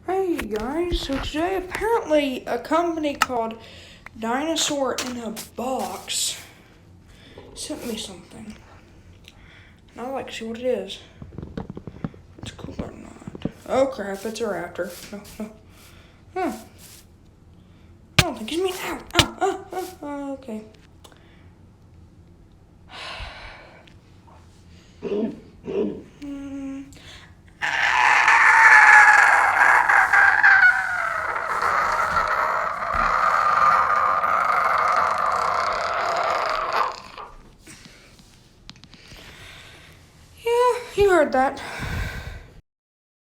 Hey guys, so today apparently a company called Dinosaur in a Box sent me something. And I'd like to see what it is. It's cool or not. Oh crap, it's a raptor. No. Huh. I don't think he's mean. Ow. Okay. Yeah, you heard that.